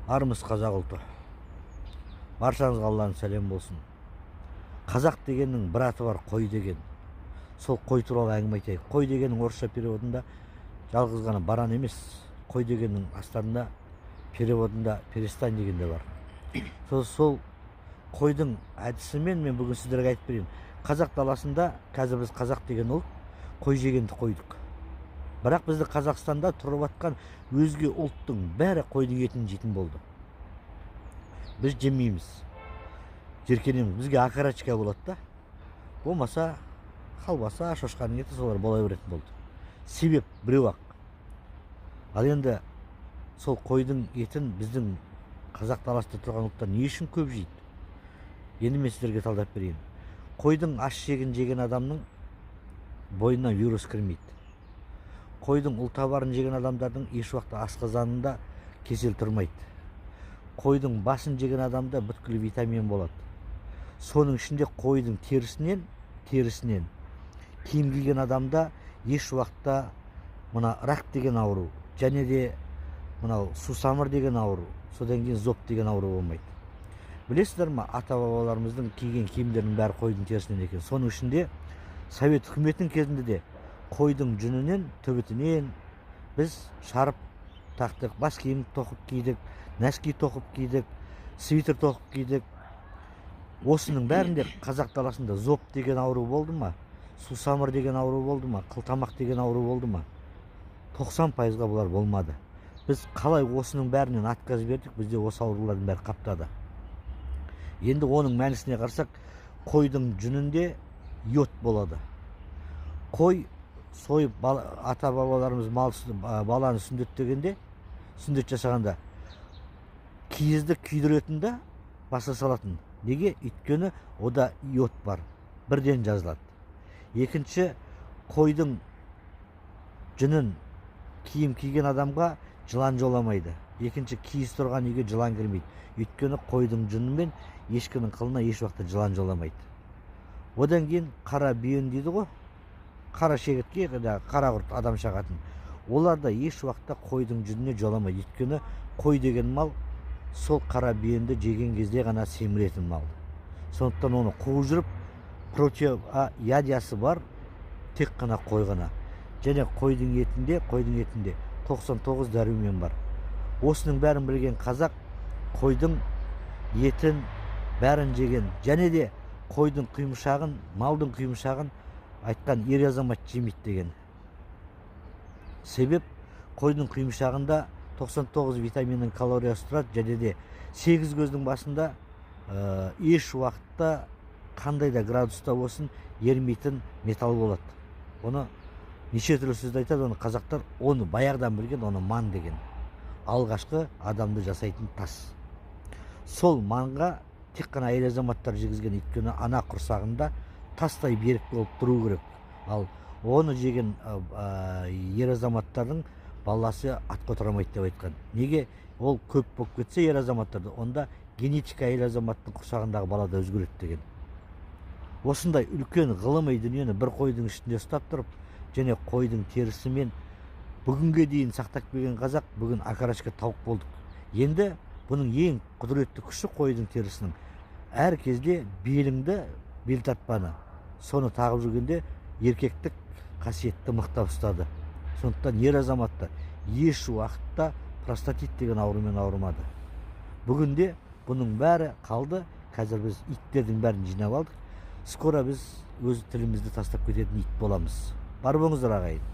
Армыз қазақ ұлты. Баршаңызға Алланың сәлем болсын. Қазақ дегеннің бір аты бар, қой деген. Сол қой туралы әңгіме айтайық. Қой дегеннің орысша переводында жалғыз ғана баран емес, қой дегеннің астарында переводында перестань деген де бар. Сол қойдың әдісімен мен бүгін сіздерге айтып берейін. Қазақ даласында қазір біз қазақ деген ұлт қой жегенді қойдық. Бірақ бізді Қазақстанда тұрып атқан өзге ұлттың бәрі қойдың етін жейтін болды. Біз жемейміз, жеркенеміз. Бізге окорочка болады да. Болмаса қалбаса, шошқаның еті солар бола беретін болды. Себеп біреу ақ. Ал енді сол қойдың етін біздің қазақ даласында тұрған ұлттар не үшін көп жейді? Енді мен сіздерге талдап берейін. Қойдың аш жеген адамның бойына вирус кірмейді. Қойдың ұлтабарын жеген адамдардың еш уақытта асқазанында кесел тұрмайды. Қойдың басын жеген адамда бүткіл витамин болады. Соның ішінде қойдың терісінен киім киген адамда еш уақытта мына рак деген ауру, және де мынау сусамыр деген ауру, содан кейін зоб деген ауру болмайды. Білесіздер ма, ата-бабаларымыздың киген киімдерінің бәрі қойдың терісінен екен. Соның ішінде Совет үкіметінің кезінде де қойдың жүнінен, түбітінен біз шарып тақтық, бас киім тоқып кидік, нәски тоқып кидік, свитер тоқып кидік. Осының бәрінде қазақ даласында зоб деген ауру болды ма, сусамыр деген ауру болды ма, қылтамақ деген ауру болды ма? 90%-ға бұлар болмады. Біз қалай осының бәрінен отказ бердік, бізде осы аурулардың бәрі қаптады. Енді оның мәнісіне қарсақ, қойдың жүнінде йод болады. Қой сойып ата-бабаларымыз баланы сүндеттегенде, сүндет жасағанда киізді күйдіретінде баса салатын. Неге? Өйткені ода йод бар, бірден жазылады. Екінші, қойдың жүнін киім киген адамға жылан жоламайды. Екінші, киіз тұрған үйге жылан кірмейді. Өйткені қойдың жүнімен ешкінің қылына еш уақытта жылан жоламайды. Одан кейін қара бүйен дейді ғой, қара шегіртке, қара құрт адам шағатын. Олар да еш уақытта қойдың жүніне жоламайды. Өйткені қой деген мал сол қара бүйенді жеген кезде ғана семіретін мал. Сондықтан оны қуып жүріп, противоядиясы бар тек қана қой ғана. Және қойдың етінде 99 дәрумен бар. Осының бәрін білген қазақ қойдың етін бәрін жеген, және де қойдың құйымшағын, малдың құйымшағын айтқан ер азамат жемейді деген. Себеп қойдың құйымшағында 99 витаминнің калориясы тұрады, және де 8 көздің басында еш уақытта қандай да градуста болсын ермейтін металл болады. Оны неше түрлі сөзді айтады, оны қазақтар оны баяғыдан білген, оны ман деген. Алғашқы адамды жасайтын тас. Сол манға тек қана әйел азаматтар жегізген, өйткені ана құрсағында тастай берік болып тұру керек. Ал оны жеген ер азаматтардың баласы ат көтермейді деп айтқан. Неге? Ол көп болып кетсе ер азаматтарды, онда генетика әйел азаматтың құрсағындағы балада өзгереді деген. Осындай үлкен ғылыми дүниені бір қойдың ішінде ұстап тұрып, және қойдың терісімен бүгінге дейін сақтап келген қазақ бүгін окорочка тауық болдық. Енді бұның ең құдіретті күші қойдың терісінің. Әр кезде беліңді, бел тартпаны, соны тағып жүргенде еркектік қасиетті мықтап ұстады. Сондықтан ер азаматта еш уақытта простатит деген аурумен ауырмады. Бүгінде бұның бәрі қалды. Қазір біз иттердің бәрін жинап алдық. Скоро біз өз тілімізді тастап кететін ит боламыз. Бар болыңыздар ағайын.